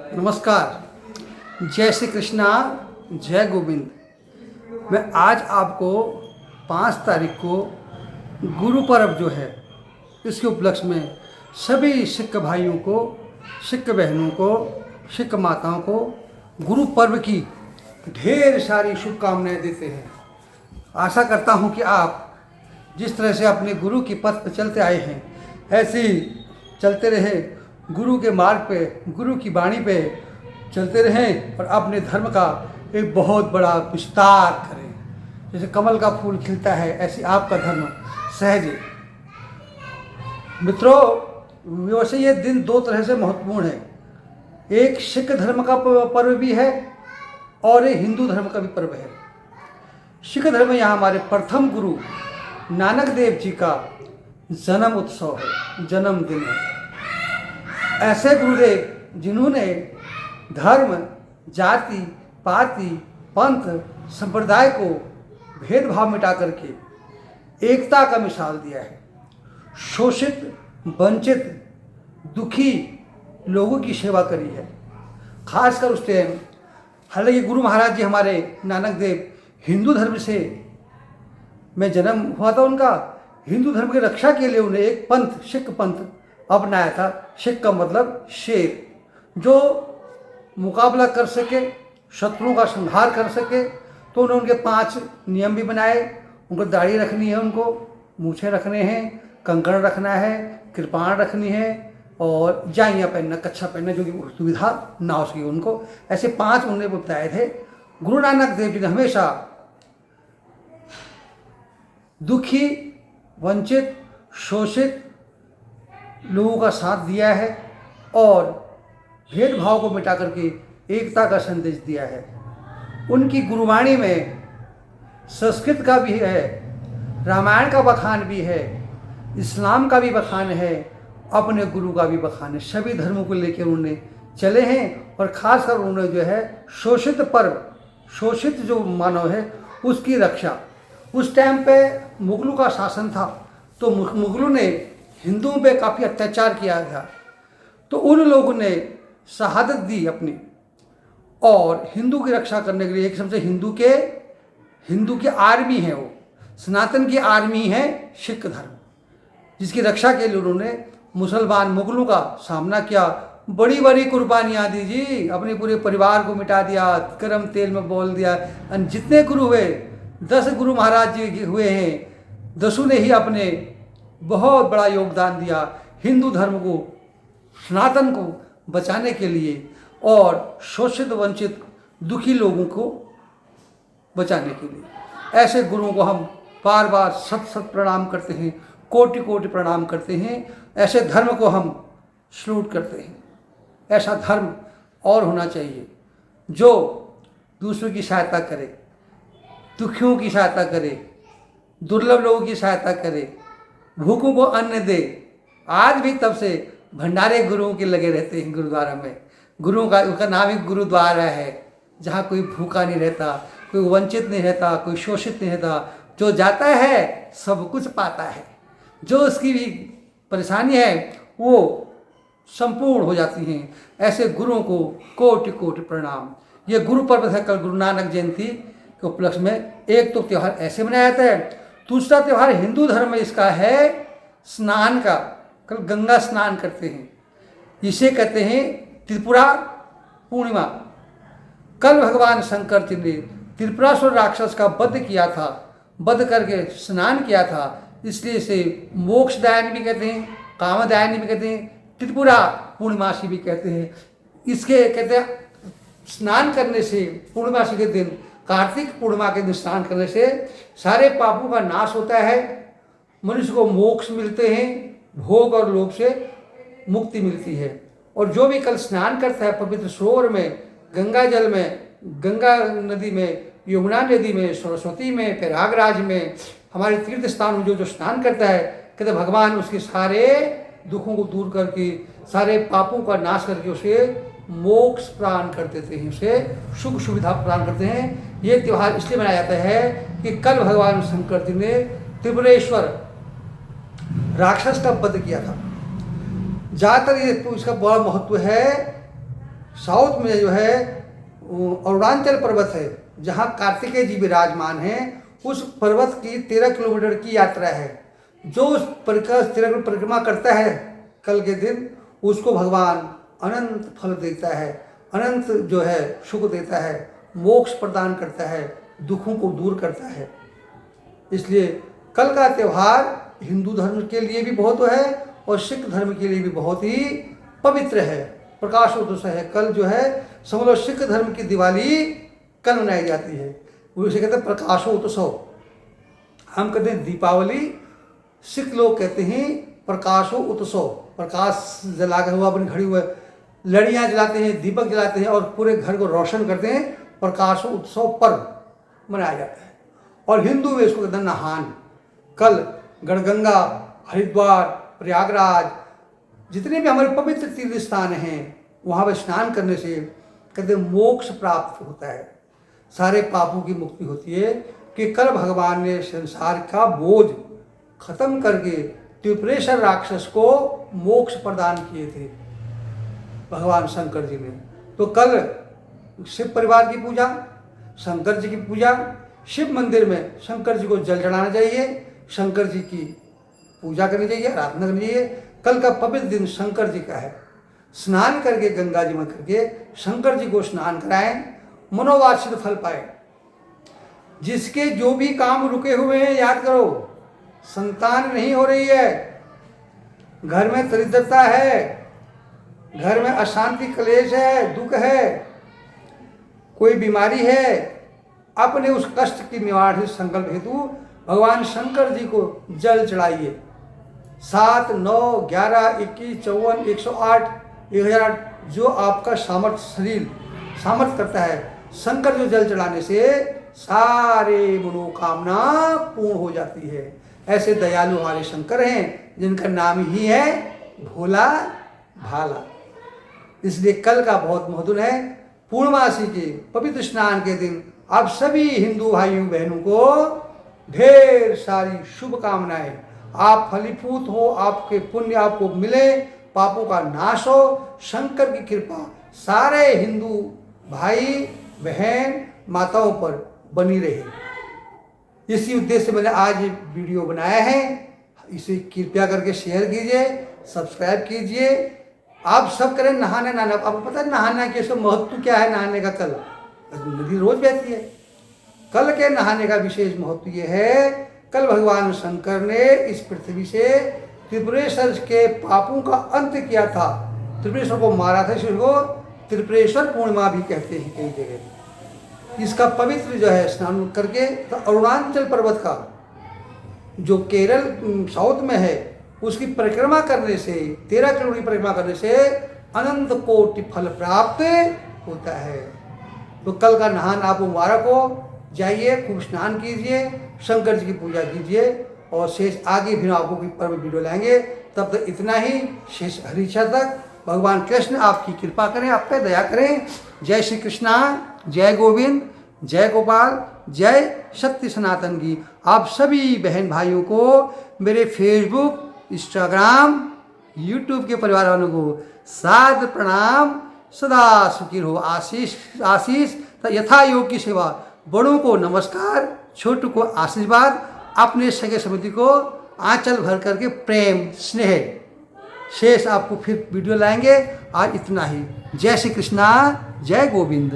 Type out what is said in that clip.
नमस्कार। जय श्री कृष्णा, जय गोविंद। मैं आज आपको 5 तारीख को गुरु पर्व जो है इसके उपलक्ष्य में सभी सिख भाइयों को, सिख बहनों को, सिख माताओं को गुरु पर्व की ढेर सारी शुभकामनाएं देते हैं। आशा करता हूं कि आप जिस तरह से अपने गुरु की पथ पर चलते आए हैं ऐसे ही चलते रहे, गुरु के मार्ग पे, गुरु की वाणी पे चलते रहें और अपने धर्म का एक बहुत बड़ा विस्तार करें। जैसे कमल का फूल खिलता है ऐसे आपका धर्म सहजे। मित्रों, वैसे ये दिन 2 तरह से महत्वपूर्ण है। एक सिख धर्म का पर्व भी है और एक हिंदू धर्म का भी पर्व है। सिख धर्म में यहाँ हमारे प्रथम गुरु नानक देव जी का जन्म उत्सव है, जन्मदिन है। ऐसे गुरुदेव जिन्होंने धर्म, जाति, पाति, पंथ, संप्रदाय को भेदभाव मिटा करके एकता का मिसाल दिया है। शोषित, वंचित, दुखी लोगों की सेवा करी है। खासकर उस टाइम, हालांकि गुरु महाराज जी हमारे नानक देव हिंदू धर्म से में जन्म हुआ था उनका, हिंदू धर्म की रक्षा के लिए उन्हें एक पंथ, सिख पंथ अपनाया था। सिख का मतलब शेर, जो मुकाबला कर सके, शत्रुओं का संहार कर सके। तो उन्होंने उनके 5 नियम भी बनाए। उनको दाढ़ी रखनी है, उनको मूछें रखने हैं, कंकण रखना है, कृपाण रखनी है और जाइयाँ पहनना, कच्छा पहनना, जो कि सुविधा ना हो सके उनको। ऐसे 5 उन्होंने बताए थे। गुरु नानक देव जी ने हमेशा दुखी, वंचित, शोषित लोगों का साथ दिया है और भेदभाव को मिटा करके एकता का संदेश दिया है। उनकी गुरुवाणी में संस्कृत का भी है, रामायण का बखान भी है, इस्लाम का भी बखान है, अपने गुरु का भी बखान है। सभी धर्मों को लेकर उन्होंने चले हैं और ख़ासकर उन्होंने जो है शोषित पर्व, शोषित जो मानव है उसकी रक्षा। उस टाइम पे मुगलों का शासन था, तो मुगलों ने हिंदुओं पे काफ़ी अत्याचार किया था। तो उन लोगों ने शहादत दी अपनी, और हिंदू की रक्षा करने के लिए एक किस्म से हिंदू की आर्मी है, वो सनातन की आर्मी है सिख धर्म, जिसकी रक्षा के लिए उन्होंने मुसलमान मुगलों का सामना किया। बड़ी बड़ी कुर्बानियाँ दी जी, अपने पूरे परिवार को मिटा दिया, गरम तेल में बोल दिया। जितने गुरु हुए, 10 गुरु महाराज जी हुए हैं, 10 ने ही अपने बहुत बड़ा योगदान दिया हिंदू धर्म को, सनातन को बचाने के लिए और शोषित, वंचित, दुखी लोगों को बचाने के लिए। ऐसे गुरुओं को हम बार बार सत सत प्रणाम करते हैं, कोटि कोटि प्रणाम करते हैं। ऐसे धर्म को हम सल्यूट करते हैं। ऐसा धर्म और होना चाहिए जो दूसरों की सहायता करे, दुखियों की सहायता करे, दुर्लभ लोगों की सहायता करे, भूखों को अन्न दे। आज भी तब से भंडारे गुरुओं के लगे रहते हैं गुरुद्वारा में। गुरुओं का, उनका नाम ही गुरुद्वारा है, जहाँ कोई भूखा नहीं रहता, कोई वंचित नहीं रहता, कोई शोषित नहीं रहता। जो जाता है सब कुछ पाता है, जो उसकी भी परेशानी है वो संपूर्ण हो जाती हैं। ऐसे गुरुओं को कोटि कोटि प्रणाम। ये गुरु पर्व है, कल गुरु नानक जयंती के उपलक्ष्य में। एक तो त्यौहार ऐसे मनाया जाता है, दूसरा त्यौहार हिंदू धर्म में इसका है स्नान का। कल गंगा स्नान करते हैं, इसे कहते हैं त्रिपुरा पूर्णिमा। कल भगवान शंकर जी ने त्रिपुरासुर राक्षस का वध किया था, वध करके स्नान किया था, इसलिए इसे मोक्षदायिनी भी कहते हैं, कामदायिनी भी कहते हैं, त्रिपुरा पूर्णिमासी भी कहते हैं। इसके कहते हैं स्नान करने से, पूर्णिमासी के दिन, कार्तिक पूर्णिमा के दिन स्नान करने से सारे पापों का नाश होता है, मनुष्य को मोक्ष मिलते हैं, भोग और लोभ से मुक्ति मिलती है। और जो भी कल स्नान करता है पवित्र सरोवर में, गंगा जल में, गंगा नदी में, यमुना नदी में, सरस्वती में, प्रयागराज में, हमारे तीर्थ स्थान में जो स्नान करता है, कहते भगवान उसके सारे दुखों को दूर करके, सारे पापों का नाश करके उसे मोक्ष प्रदान कर देते हैं, उसे सुख सुविधा प्रदान करते हैं। ये त्यौहार इसलिए मनाया जाता है कि कल भगवान शंकर जी ने त्रिपुरेश्वर राक्षस का वध किया था। ज़्यादातर ये तो इसका बड़ा महत्व है साउथ में जो है अरुणाचल पर्वत है, जहाँ कार्तिकेय जी विराजमान हैं। उस पर्वत की 13 किलोमीटर की यात्रा है। जो उस 13 किलोमीटर परिक्रमा करता है कल के दिन, उसको भगवान अनंत फल देता है, अनंत जो है सुख देता है, मोक्ष प्रदान करता है, दुखों को दूर करता है। इसलिए कल का त्यौहार हिंदू धर्म के लिए भी बहुत है और सिख धर्म के लिए भी बहुत ही पवित्र है, प्रकाशोत्सव है। कल जो है समझ लो सिख धर्म की दिवाली कल मनाई जाती है, उसे कहते हैं प्रकाशोत्सव। हम कहते हैं दीपावली, सिख लोग कहते हैं प्रकाशोत्सव। प्रकाश जला कर हुआ, अपनी घड़ी हुआ लड़ियाँ जलाते हैं, दीपक जलाते हैं और पूरे घर को रोशन करते हैं। प्रकाशोत्सव पर्व मनाया जाता है। और हिंदू में इसको कहते हैं नहान। कल गढ़गंगा, हरिद्वार, प्रयागराज, जितने भी हमारे पवित्र तीर्थ स्थान हैं, वहाँ पर स्नान करने से कहते हैं मोक्ष प्राप्त होता है, सारे पापों की मुक्ति होती है। कि कल भगवान ने संसार का बोझ खत्म करके त्रिपुरेश्वर राक्षस को मोक्ष प्रदान किए थे भगवान शंकर जी ने। तो कल शिव परिवार की पूजा, शंकर जी की पूजा, शिव मंदिर में शंकर जी को जल चढ़ाना चाहिए, शंकर जी की पूजा करनी चाहिए, आराधना करनी चाहिए। कल का पवित्र दिन शंकर जी का है। स्नान करके गंगा जी में करके शंकर जी को स्नान कराएं, मनोवांछित फल पाए। जिसके जो भी काम रुके हुए हैं, याद करो, संतान नहीं हो रही है, घर में दरिद्रता है, घर में अशांति क्लेश है, दुख है, कोई बीमारी है, अपने उस कष्ट की निवारण संकल्प हेतु भगवान शंकर जी को जल चढ़ाइए। 7, 9, 11, 21, 54, 108, 1008 जो आपका शरीर सामर्थ्य करता है, शंकर जो जल चढ़ाने से सारे मनोकामना पूर्ण हो जाती है। ऐसे दयालु हमारे शंकर हैं जिनका नाम ही है भोला भाला। इसलिए कल का बहुत महत्व है। पूर्णमासी के पवित्र स्नान के दिन आप सभी हिंदू भाइयों बहनों को ढेर सारी शुभकामनाएं। आप फलीभूत हो, आपके पुण्य आपको मिले, पापों का नाश हो, शंकर की कृपा सारे हिंदू भाई बहन माताओं पर बनी रहे। इसी उद्देश्य से मैंने आज वीडियो बनाया है। इसे कृपया करके शेयर कीजिए, सब्सक्राइब कीजिए। आप सब करें नहाने नहाना। आपको पता है नहाना के इसका महत्व क्या है? नहाने का कल नदी रोज बहती है, कल के नहाने का विशेष महत्व ये है, कल भगवान शंकर ने इस पृथ्वी से त्रिपुरेश्वर के पापों का अंत किया था, त्रिपुरेश्वर को मारा था। इसको त्रिपुरेश्वर पूर्णिमा भी कहते हैं कई जगह। इसका पवित्र जो है स्नान करके, तो अरुणाचल पर्वत का जो केरल साउथ में है, उसकी परिक्रमा करने से 13 किलोमीटर परिक्रमा करने से अनंत कोटि फल प्राप्त होता है। तो कल का नहान आपको मुबारक हो। जाइए, खूब स्नान कीजिए, शंकर जी की पूजा कीजिए और शेष आगे भी आपको कोई पर्व वीडियो लाएंगे। तब तक इतना ही। शेष हरीशा तक भगवान कृष्ण आपकी कृपा करें, आप पे दया करें। जय श्री कृष्णा, जय गोविंद, जय गोपाल, जय सत्य सनातन की। आप सभी बहन भाइयों को मेरे फेसबुक, इंस्टाग्राम, यूट्यूब के परिवार वालों को सादर प्रणाम। सदा सुखी रहो। आशीष यथा योग की सेवा। बड़ों को नमस्कार, छोटों को आशीर्वाद, अपने सगे संबंधी को आंचल भर करके प्रेम स्नेह। शेष आपको फिर वीडियो लाएंगे। आज इतना ही। जय श्री कृष्णा, जय गोविंद।